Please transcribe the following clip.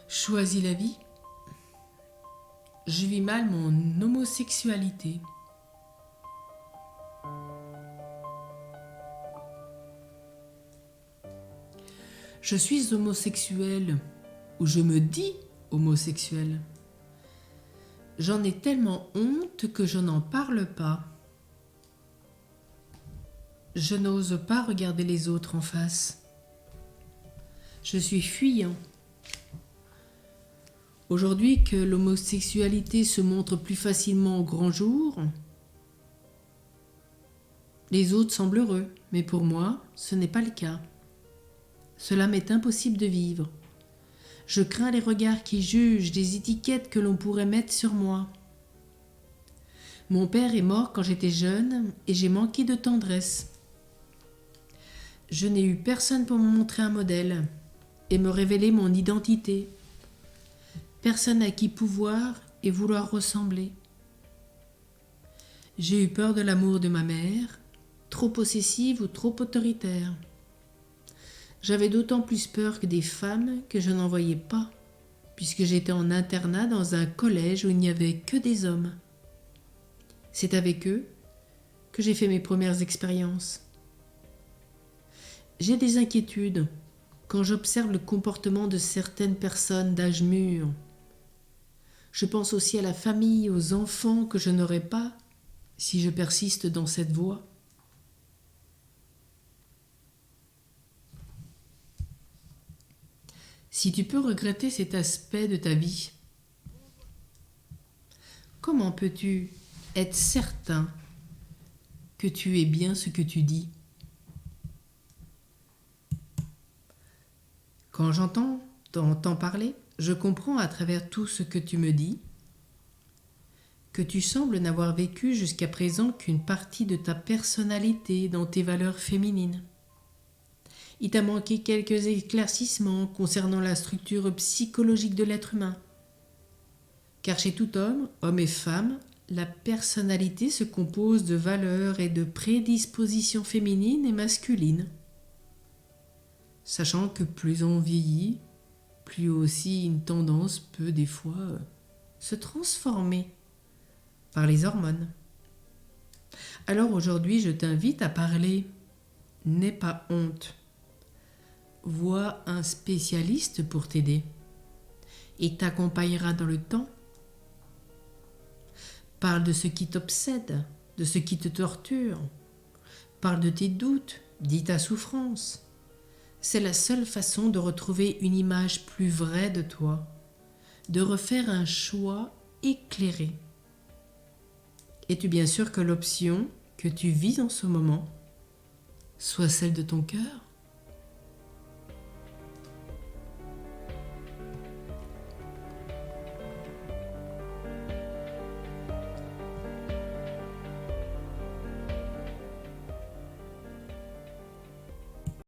Choisis la vie. Je vis mal mon homosexualité. Je suis homosexuel, ou je me dis homosexuel. J'en ai tellement honte que je n'en parle pas. Je n'ose pas regarder les autres en face. Je suis fuyant. Aujourd'hui que l'homosexualité se montre plus facilement au grand jour, les autres semblent heureux, mais pour moi, ce n'est pas le cas. Cela m'est impossible de vivre. Je crains les regards qui jugent, les étiquettes que l'on pourrait mettre sur moi. Mon père est mort quand j'étais jeune et j'ai manqué de tendresse. Je n'ai eu personne pour me montrer un modèle et me révéler mon identité. Personne à qui pouvoir et vouloir ressembler. J'ai eu peur de l'amour de ma mère, trop possessive ou trop autoritaire. J'avais d'autant plus peur que des femmes que je n'en voyais pas, puisque j'étais en internat dans un collège où il n'y avait que des hommes. C'est avec eux que j'ai fait mes premières expériences. J'ai des inquiétudes quand j'observe le comportement de certaines personnes d'âge mûr. Je pense aussi à la famille, aux enfants que je n'aurai pas si je persiste dans cette voie. Si tu peux regretter cet aspect de ta vie, comment peux-tu être certain que tu es bien ce que tu dis? Quand t'entends parler, je comprends à travers tout ce que tu me dis que tu sembles n'avoir vécu jusqu'à présent qu'une partie de ta personnalité dans tes valeurs féminines. Il t'a manqué quelques éclaircissements concernant la structure psychologique de l'être humain. Car chez tout homme, homme et femme, la personnalité se compose de valeurs et de prédispositions féminines et masculines. Sachant que plus on vieillit, plus aussi une tendance peut des fois se transformer par les hormones. Alors aujourd'hui, je t'invite à parler. N'aie pas honte. Vois un spécialiste pour t'aider. Il t'accompagnera dans le temps. Parle de ce qui t'obsède, de ce qui te torture. Parle de tes doutes, dis ta souffrance. C'est la seule façon de retrouver une image plus vraie de toi, de refaire un choix éclairé. Es-tu bien sûr que l'option que tu vis en ce moment soit celle de ton cœur ?